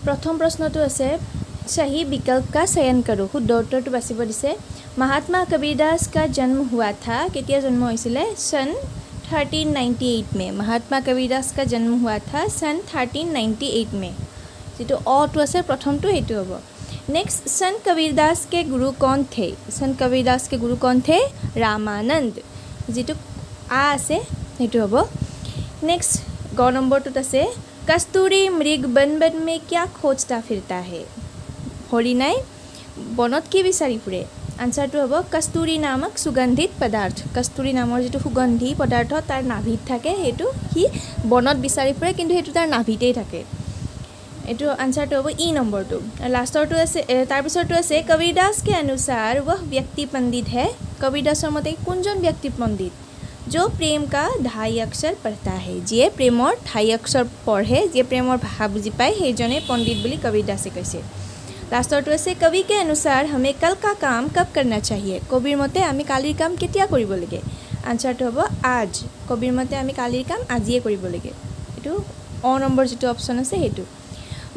प्रथम प्रश्नটো আছে सही विकल्प का चयन करो শুদ্ধ उत्तरটো বাছিব দিছে महात्मा कबीरदास का जन्म हुआ था केতিয়া जन्म হৈছিলে सन 1398 में महात्मा कबीरदास का जन्म हुआ था सन 1398 में যেটো অটো আছে প্ৰথমটো হেতু হ'ব नेक्स्ट संत कबीरदास के गुरु कौन थे संत कबीरदास के गुरु कौन थे रामानंद जेटो आ आसे हेतु हबो नेक्स्ट ग नंबरटुत आसे कस्तूरी मृग बन बन में क्या खोजता फिरता है हरिणाई बनत की विचारि फुरे आंसरटु हबो कस्तूरी नामक सुगंधित पदार्थ कस्तूरी नाমৰ जेटो सुगंधी पदार्थ तार नाभित থাকে हेतु हि बनत विचारि फुरे किन्तु हेतु तार नाभितेই থাকে एटो आंसर तो हो ई नंबर तो लास्टर तो ऐसे तार पिछर तो ऐसे कबीरदास के अनुसार वह व्यक्ति पंडित है कबीरदास मते कुंजन व्यक्ति पंडित जो प्रेम का ढाई अक्षर पढ़ता है जे प्रेमर ढाई अक्षर पढ़े जे प्रेमर भाषा बुझी पाए हे जने पंडित बोली कबीरदासे कैसे लास्टर तो ऐसे कवि के अनुसार हमें कल का काम कब करना चाहिए कबिर मते आमी कालिर काम केতিয়া करिब लगे आंसर तो हो आज कबिर मते आमी कालिर काम आजिए करिब लगे एटु अ नंबर जेटु ऑप्शन আছে हेतु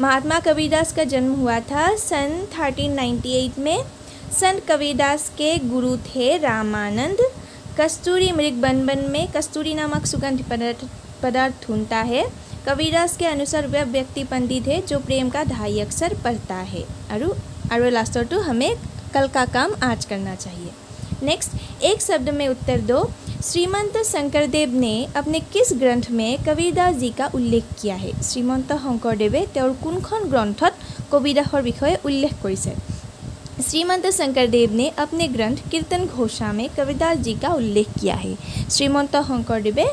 महात्मा कबीरदास का जन्म हुआ था सन 1398 में संत कबीरदास के गुरु थे रामानंद कस्तूरी मृग बन बन में कस्तूरी नामक सुगंध पदार्थ ढूंढता है कबीरदास के अनुसार वह व्यक्ति पंडित है जो प्रेम का ढाई अक्षर पढ़ता है और लास्टर टू हमें कल का काम आज करना चाहिए नेक्स्ट एक शब्द में उत्तर दो श्रीमंत शंकरदेव ने अपने किस ग्रंथ में कबीरदास जी का उल्लेख किया है श्रीमंत शंकरदेवे तेर कुनखन ग्रंथत कबीरदासर विषय उल्लेख करिसे श्रीमंत शंकरदेव ने अपने ग्रंथ कीर्तन घोषा में कबीरदास जी का उल्लेख किया है श्रीमंत शंकरदेवे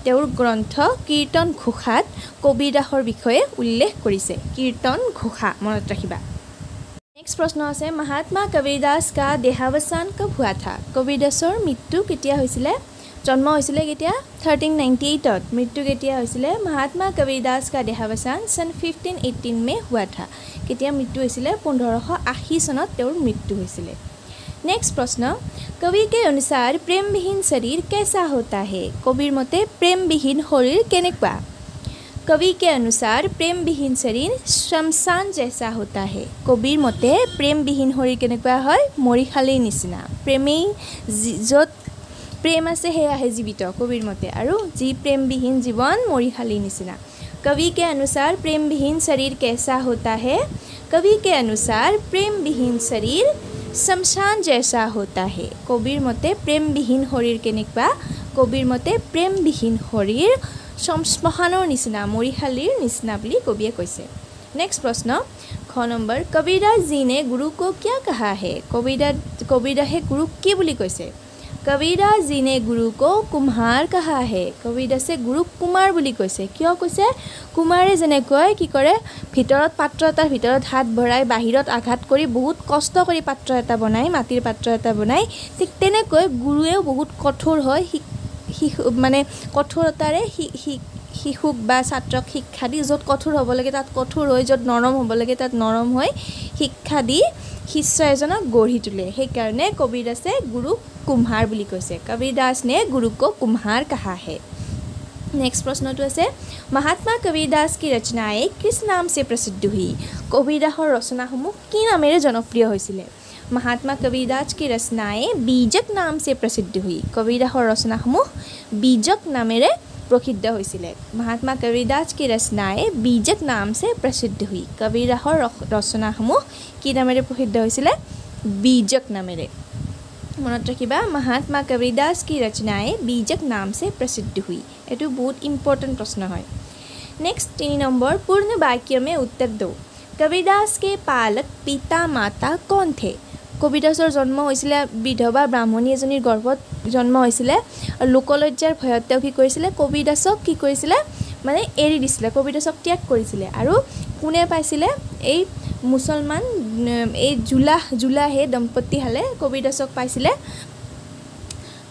तेर ग्रंथ कीर्तन घोषात कबीरदासर विषय उल्लेख करिसे कीर्तन घोषा मनत राखिबा नेक्स्ट प्रश्न আছে महात्मा कबीरदास का देहावसान कब हुआ था कबीरदासर मृत्यु केতিয়া হৈছিলে जन्म হৈছিলে केতিয়া 1398 मृत्यु केতিয়া হৈছিলে महात्मा कबीरदास का देहावसान सन 1518 में हुआ था केতিয়া मृत्यु হৈছিলে 1580 सनत तेर मृत्यु হৈছিলে नेक्स्ट प्रश्न कवि के अनुसार प्रेम विहीन शरीर कैसा होता है कविर मते प्रेम विहीन शरीर केनेकुवा कवि के अनुसार प्रेम विहीन शरीर शमशान जैसा होता है कविर मते प्रेम विहीन शरीर केनेकुवा है मरिखालीर निचिना प्रेमी जत प्रेम आछे हेया हे जीवित कविर मते आरु जी प्रेम विहीन जीवन मरिखालीर निचिना कवि के अनुसार प्रेम विहीन शरीर कैसा होता है कवि के अनुसार प्रेम विहीन शरीर शमशान जैसा होता है कविर मते प्रेम विहीन शरीर केनेकुवा कविर मते प्रेम विहीन शरीर शमशाনৰ निचिना मरिखालीर निचिना বুলি कविয়ে কৈছে नेक्स्ट प्रश्न ख नंबर कबीरदास जी ने गुरु को क्या कहा है कबीरदासे गुरु की বুলি কৈছে कबीरदास जी ने गुरु को कुम्हार कहा है कबीरदासे गुरु कुमार বুলি কৈছে কিয় কৈছে कुमारे जेनेকৈ কি কৰে ভিতৰত পাত্ৰ এটাৰ ভিতৰত হাত ভৰাই বাহিৰত আঘাত কৰি বহুত কষ্ট কৰি পাত্ৰ এটা বনাই মাটিৰ পাত্ৰ এটা বনাই ঠিক তেনেকৈ গুৰুৱেও বহুত কঠোৰ হয় माने कठोरतारे शिशुक बा छात्रक शिक्षा दी जत कठोर हब लगे तत कठोर हो जत नरम हब लगे तत नरम हो शिक्षा दी शिष्य एजनक गढ़ी तुले हे कारणे कबीरदासे गुरु कुम्हार बुली कैसे कबीरदास ने गुरु को कुम्हार कहा है नेक्स्ट प्रश्न तो है महात्मा कबीरदास की रचनाएं किस नाम से प्रसिद्ध हुई कबीरदासर रचनाসমূह कि नामेरे जनप्रिय হৈছিলে महात्मा कबीरदास की रचनाएं बीजक नाम से प्रसिद्ध हुई कबीरदासर रचनाসমূह बीजक नामेरे प्रसिद्ध হৈছিলে महात्मा कबीरदास की रचनाएं बीजक नाम से प्रसिद्ध हुई कबीरदासर रचनाসমূह कि नामेरे प्रसिद्ध হৈছিলে बीजक नामेरे मनत राखिबा महात्मा कबीरदास की रचनाएं बीजक नाम से प्रसिद्ध हुई एटू बहुत इम्पोर्टेंट प्रश्न है नेक्स्ट 3 नंबर पूर्ण वाक्य में उत्तर दो कबीरदास के पालक पिता माता कौन थे कबीरदासर जन्म হৈছিলে विधवा ब्राह्मणी एजनीर गर्भत जन्म হৈছিলে लोकलज्जार भयत তেওঁ কি কৰিছিলে कबीरदासक কি কৰিছিলে মানে এৰি দিছিলে कबीरदासक त्याग কৰিছিলে আৰু কোনে পাইছিলে এই मुसलमान এই जुलाहे दम्पति हाले कबीरदासक पाइছিলে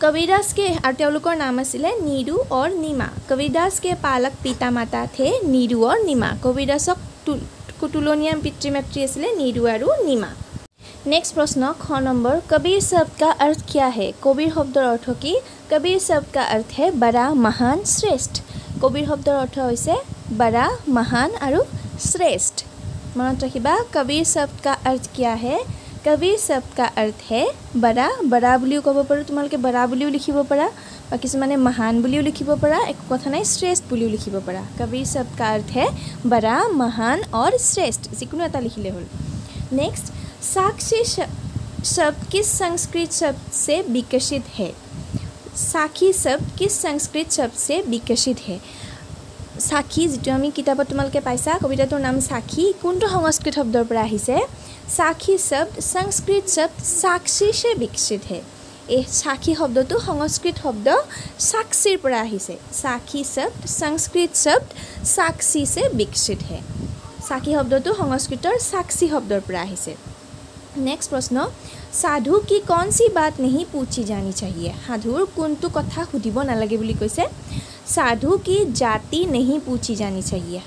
कबीरदास के और तेलुकर नाम आছিলে नीरू और नीमा कबीरदास के पालक पिता माता थे नीरू और नीमा कबीरदासक तुलनिया पितृ मातृ आছিলে नीरू और नीमा नेक्स्ट प्रश्न ख नंबर कबीर शब्द का अर्थ क्या है कबीर शब्दर अर्थ की कबीर शब्द का अर्थ है बड़ा महान श्रेष्ठ कबीर शब्दर अर्थ होइसे बड़ा महान और श्रेष्ठ मनत रखिबा कबीर शब्द का अर्थ क्या है कबीर शब्द का अर्थ है बड़ा बड़ा बुलिও ক'ব পাৰো তোমালোকে बड़ा বুলিও লিখিব পাৰা বা কিছুমানে महान বুলিও লিখিব পাৰা এক কথা নাই श्रेष्ठ বুলিও লিখিব পাৰা कबीर शब्द का अर्थ है बड़ा महान और श्रेष्ठ যিকোনো এটা লিখিলে হ'ল नेक्स्ट साक्षी शब्द किस संस्कृत शब्द से विकसित है साखी शब्द किस संस्कृत शब्द से विकसित है साखी जितु आमी किताबत तुमालके पाइसा कविताটোৰ नाम साखी कोनটো संस्कृत शब्दৰ পৰা আহিছে साखी शब्द संस्कृत शब्द साक्षी से विकसित है ए साखी शब्दটো संस्कृत शब्द साक्षीৰ পৰা আহিছে साखी शब्द संस्कृत शब्द साक्षी से विकसित है साखी शब्दটো संस्कृतर साक्षी शब्दৰ পৰা আহিছে नेक्स्ट प्रश्न साधु की कौन सी बात नहीं पूछी जानी चाहिए साधुर कोनটো কথা সুধিব নালাগে বুলি কৈছে साधु की जाति नहीं पूछी जानी चाहिए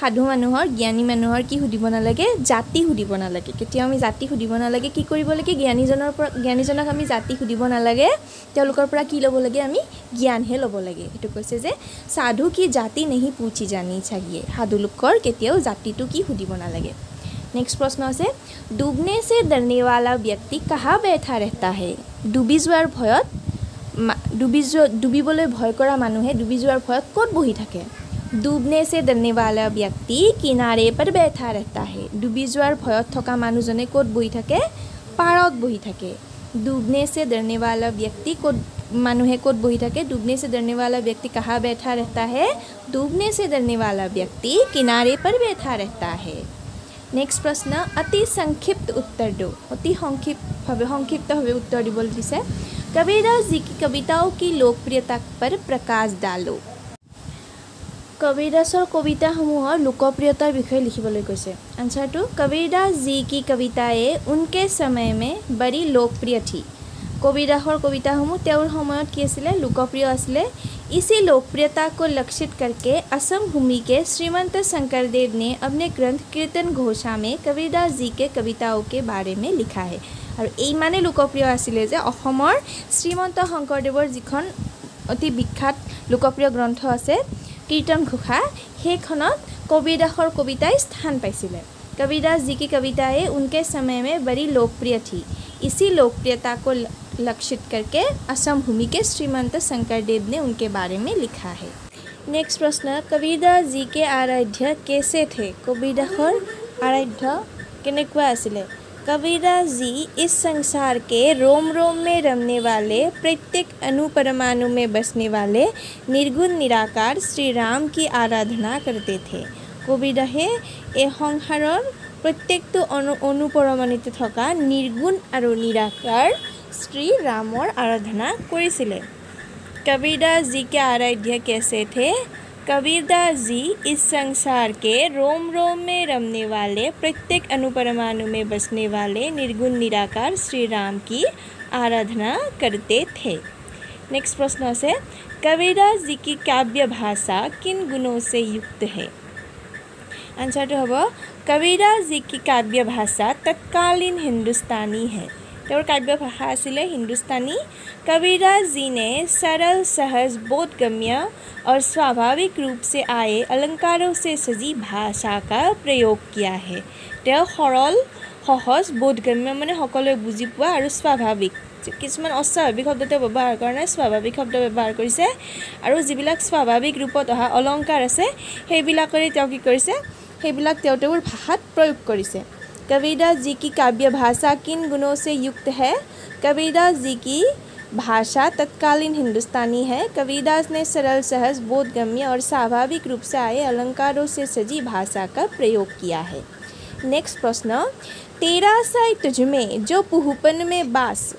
साधु মানুহৰ জ্ঞানী মানুহৰ কি সুধিব নালাগে জাতি সুধিব নালাগে কেতিয়া আমি জাতি সুধিব নালাগে কি কৰিব লাগে জ্ঞানীজনক আমি জাতি সুধিব নালাগে তেওঁলোকৰ পৰা কি ল'ব লাগে আমি জ্ঞানহে ল'ব লাগে এটো কৈছে যে साधु की जाति नहीं पूछी जानी चाहिए साधु লোকৰ কেতিয়াও জাতিটো কি সুধিব নালাগে नेक्स्ट प्रश्न আছে डूबने से डरने वाला व्यक्ति कहाँ बैठा रहता है डूबी যোৱাৰ ভয়ত डूबिবলৈ ভয় কৰা মানুহে डूबी যোৱাৰ ভয়ত ক'ত বহি থাকে डूबने से डरने वाला व्यक्ति किनारे पर बैठा रहता है डूबी যোৱাৰ ভয়ত থকা মানুহজনে ক'ত বহি থাকে পাৰত বহি থাকে डूबने से डरने वाला व्यक्ति ক'ত মানুহে ক'ত বহি থাকে डूबने से डरने वाला व्यक्ति कहाँ बैठा रहता है डूबने से डरने वाला व्यक्ति किनारे पर बैठा रहता है नेक्स्ट प्रश्न अति संक्षिप्त उत्तर दो अति संक्षिप्त उत्तर दिबल दिसे कबीरदास जी की कविताओं की लोकप्रियता पर प्रकाश डालो कबीरदासर कविताসমূहर लोकप्रियतार विषय लिखिবলৈ কৈছে आंसरটো कबीरदास जी की कविताएं उनके समय में बड़ी लोकप्रिय थी कबीरदासर कविताসমূह তেওঁৰ সময়ত কি আছিল लोकप्रिय আছিল इसी लोकप्रियता को लक्षित करके असम भूमि के श्रीमंत शंकरदेव ने अपने ग्रंथ कीर्तन घोषा में कबीरदास जी के कविताओं के बारे में लिखा है और इमाने लोकप्रिय आছিলে যে অসমৰ শ্ৰীমন্ত শংকৰদেৱৰ যিখন অতি বিখ্যাত লোকপ্ৰিয় গ্ৰন্থ আছে कीर्तन घोषा সেইখনত कबीरदासर कविताएं स्थान पाइছিলে कबीरदास जी की कविताएं उनके समय में बड़ी लोकप्रिय थी इसी लोकप्रियता को लक्षित करके असम भूमि के श्रीमंत शंकरदेव ने उनके बारे में लिखा है नेक्स्ट प्रश्न कबीरदास जी के आराध्य कैसे थे कबीरदासर आराध्य केनेकुआ आছিলে कबीरदास जी इस संसार के रोम रोम में रमने वाले प्रत्येक अणु परमाणु में बसने वाले निर्गुण निराकार श्री राम की आराधना करते थे कबीरदासे ए संसारर प्रत्येकটো अणु परमाणुते থকা निर्गुण और निराकार श्री रामर आराधना কৰিছিলে कबीरदास जी के आराध्य कैसे थे कबीरदास जी इस संसार के रोम रोम में रमने वाले प्रत्येक अणु परमाणु में बसने वाले निर्गुण निराकार श्री राम की आराधना करते थे नेक्स्ट प्रश्न है कबीरदास जी की काव्य भाषा किन गुणों से युक्त है आंसर तो हम कबीरदास जी की काव्य भाषा तत्कालीन हिंदुस्तानी है और काव्य भाषा आছিলে हिंदुस्तानी कबीरदास जी ने सरल सहज बोधगम्य और स्वाभाविक रूप से आए अलंकारों से सजी भाषा का प्रयोग किया है তেওঁ सरल सहज बोधगम्य माने সকলোৱে বুজি পোৱা আৰু স্বাভাৱিক কিছুমান অস্বাভাৱিক শব্দতে ব্যৱহাৰ কৰা নাই স্বাভাৱিক শব্দ ব্যৱহাৰ কৰিছে আৰু যিবিলাক স্বাভাৱিক ৰূপত অহা অলংকাৰ আছে সেইবিলাকৰে তেওঁ কি কৰিছে সেইবিলাক তেওঁৰ ভাষাত প্ৰয়োগ কৰিছে कबीरदास जी की काव्य भाषा किन गुणों से युक्त है कबीरदास जी की भाषा तत्कालीन हिंदुस्तानी है कबीरदास ने सरल सहज बोधगम्य और स्वाभाविक रूप से आए अलंकारों से सजी भाषा का प्रयोग किया है नेक्स्ट प्रश्न तेरा आशय तुझमें जो पुहुपन में बास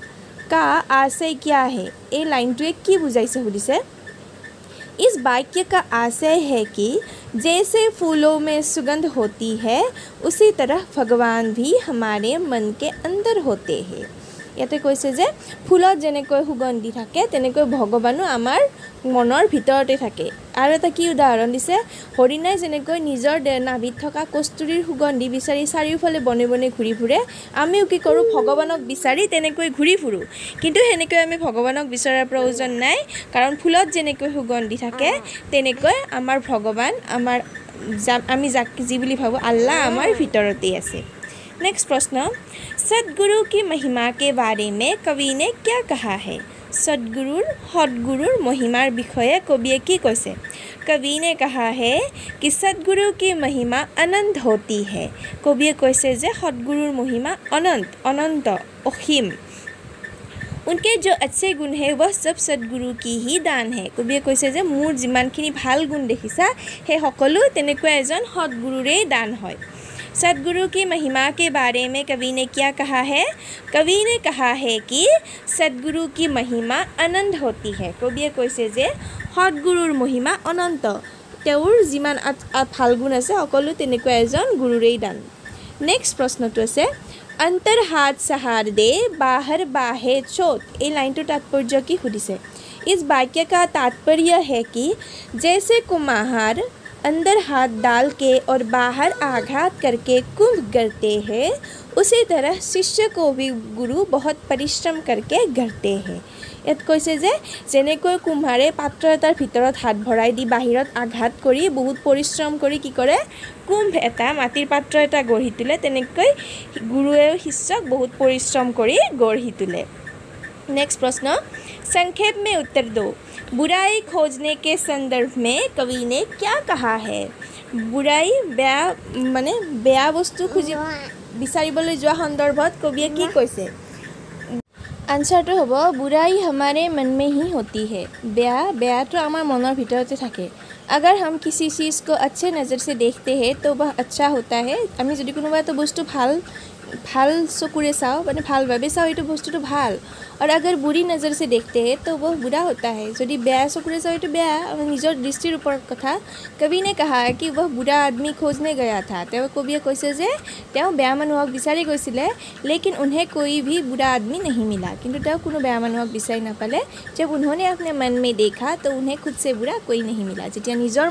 का आशय क्या है ये लाइन तो एक की बुझाइसे सुधिसे इस वाक्य का आशय है कि जैसे फूलों में सुगंध होती है उसी तरह भगवान भी हमारे मन के अंदर होते हैं ইয়াতে কৈছে যে ফুলত যেনেকৈ সুগন্ধি থাকে তেনেকৈ ভগৱানো আমাৰ মনৰ ভিতৰতে থাকে আৰু এটা কি উদাহৰণ দিছে হৰিণাই যেনেকৈ নিজৰ নাভিত থকা কস্তুৰীৰ সুগন্ধি বিচাৰি চাৰিওফালে বনে বনে ঘূৰি ফুৰে আমিও কি কৰোঁ ভগৱানক বিচাৰি তেনেকৈ ঘূৰি ফুৰো কিন্তু হেনেকৈ আমি ভগৱানক বিচাৰাৰ প্ৰয়োজন নাই কাৰণ ফুলত যেনেকৈ সুগন্ধি থাকে তেনেকৈ আমাৰ ভগৱান আমাৰ আমি যাক যি বুলি ভাবোঁ আল্লাহ আমাৰ ভিতৰতেই আছে। नेक्स्ट प्रश्न, सद्गुरु की महिमा के बारे में कवि ने क्या कहा है? सद्गुरुर महिमार विषये कविये की कैसे? कवि ने कहा है कि सद्गुरु की महिमा अनंत होती है। कविये कैसे जे सद्गुरुर महिमा अनंत असीम। उनके जो अच्छे गुण है वह सब सद्गुरु की ही दान है। कविये कैसे जे मोर जिमानखिनि भाल गुण देखिसा हे सकलो तेनेकुवा एजन सद्गुरुरे दान है। सद्गुरु की महिमा के बारे में कवि ने क्या कहा है? कवि ने कहा है कि सद्गुरु की महिमा अनंत होती है। कविये कैसे जे सद्गुरुर महिमा अनंत, तेउर जिमान ভাল गुण আছে সকলো তেনেকুৱা এজন গুৰুৰেই দান। नेक्स्ट प्रश्नটো আছে, अंतर हाथ सहार दे बाहर बाहे चोट। এই লাইনটোৰ तात्पर्य কি সুধিছে? इस वाक्य का तात्पर्य है कि जैसे कुम्हार अंदर हाथ डाल के और बाहर आघात करके कुंभ गढ़ते हैं, उसी तरह शिष्य को भी गुरु बहुत परिश्रम करके गढ़ते हैं। ইয়াত কৈছে যে যেনেকৈ কুম্হাৰে পাত্ৰ এটাৰ ভিতৰত হাত ভৰাই দি বাহিৰত আঘাত কৰি বহুত পৰিশ্ৰম কৰি কি কৰে কুম্ভ এটা মাটিৰ পাত্ৰ এটা গঢ়ি তোলে, তেনেকৈ গুৰুৱেও শিষ্যক বহুত পৰিশ্ৰম কৰি গঢ়ি তোলে। नेक्स्ट प्रश्न, संक्षेप में उत्तर दो। बुराई खोजने के संदर्भ में कवि ने क्या कहा है? बुराई बेया माने बेया बस्तु खुजी বিচাৰিবলৈ যোৱা সন্দৰ্ভত কবিয়ে কি কৈছে? आंसरটো হ'ব बुराई हमारे मन में ही होती है। बेया तो आमार मनर भितरते थाके। अगर हम किसी चीज़ को अच्छे नज़र से देखते हैं तो वह अच्छा होता है। आमी जदि कोनोबा एटा बस्तु ভাল চকুৰে চাওঁ মানে ভালভাৱে চাওঁ এইটো বস্তুটো ভাল, और अगर बुरी नज़र से देखते हैं तो वह बुरा होता है। यदि बेया चकुरे चाওঁ এইটো বেয়া, নিজৰ দৃষ্টিৰ ওপৰত কথা। कवि ने कहा कि वह बुरा आदमी खोजने गया था। তেওঁ কবিয়ে কৈছে যে তেওঁ বেয়া মানুহক বিচাৰি গৈছিলে, लेकिन उन्हें कोई भी बुरा आदमी नहीं मिला। কিন্তু তেওঁ কোনো বেয়া মানুহক বিচাৰি নাপালে। जब उन्होंने अपने मन में देखा तो उन्हें खुद से बुरा कोई नहीं मिला। যেতিয়া নিজৰ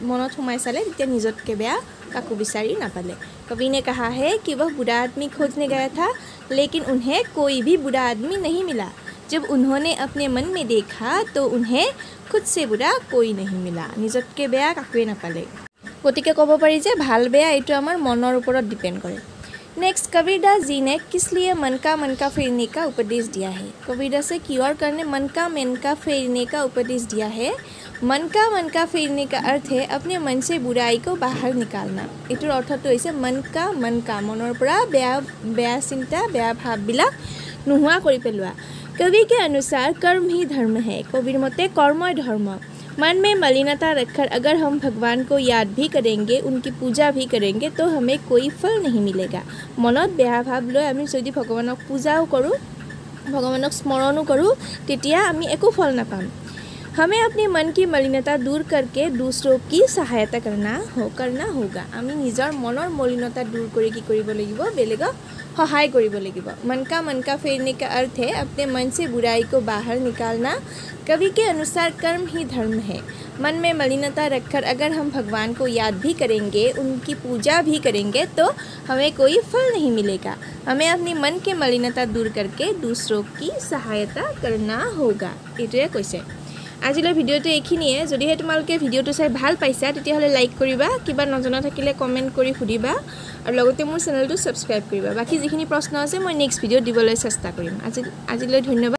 মনত সোমাই চালে তেতিয়া নিজতকৈ বেয়া কাকো বিচাৰি নাপালে। कवि ने कहा है कि वह बुरा आदमी खोजने गया था, लेकिन उन्हें कोई भी बुरा आदमी नहीं मिला। जब उन्होंने अपने मन में देखा तो उन्हें खुद से बुरा कोई नहीं मिला। নিজতকৈ বেয়া কাকোৱে নাপালে। গতিকে ক'ব পাৰি যে ভাল বেয়া এইটো আমাৰ মনৰ ওপৰত ডিপেণ্ড কৰে। नेक्स्ट, कबीरदास जी ने किस लिए मन का फेरने का उपदेश दिया है? कबीरदास से कियोर करने मन का फेरने का उपदेश दिया है? मन का फेरने का अर्थ है अपने मन से बुराई को बाहर निकालना। इतर अर्थ तो ऐसे मन का मनर পৰা बेया चिंता बेया भावবিলাক নোহোৱা কৰি পেলোৱা। कवि के अनुसार कर्म ही धर्म है। कविर मते कर्मय धर्म। मन में मलिनता रखकर अगर हम भगवान को याद भी करेंगे, उनकी पूजा भी करेंगे तो हमें कोई फल नहीं मिलेगा। मनत बेया भाव লৈ আমি যদি ভগৱানক পূজাও কৰোঁ, ভগৱানক স্মৰণো কৰোঁ, তেতিয়া আমি একো ফল নাপাম। हमें अपने मन की मलिनता दूर करके दूसरों की सहायता करना होगा। आमी निजर मनर मलिनता दूर करी की करिब লাগিব, बेलेगक सहाय करिब লাগিব। मन का फेरने का अर्थ है अपने मन से बुराई को बाहर निकालना। कवि के अनुसार कर्म ही धर्म है। मन में मलिनता रखकर अगर हम भगवान को याद भी करेंगे, उनकी पूजा भी करेंगे तो हमें कोई फल नहीं मिलेगा। हमें अपने मन के मलिनता दूर करके दूसरों की सहायता करना होगा। এইটোৱে কৈছে। আজিলৈ ভিডিঅ'টো এইখিনিয়ে। যদিহে তোমালোকে ভিডিঅ'টো চাই ভাল পাইছা তেতিয়াহ'লে লাইক কৰিবা, কিবা নজনা থাকিলে কমেণ্ট কৰি সুধিবা, আৰু লগতে মোৰ চেনেলটো ছাবস্ক্ৰাইব কৰিবা। বাকী যিখিনি প্ৰশ্ন আছে মই নেক্সট ভিডিঅ'ত দিবলৈ চেষ্টা কৰিম। আজিলৈ ধন্যবাদ।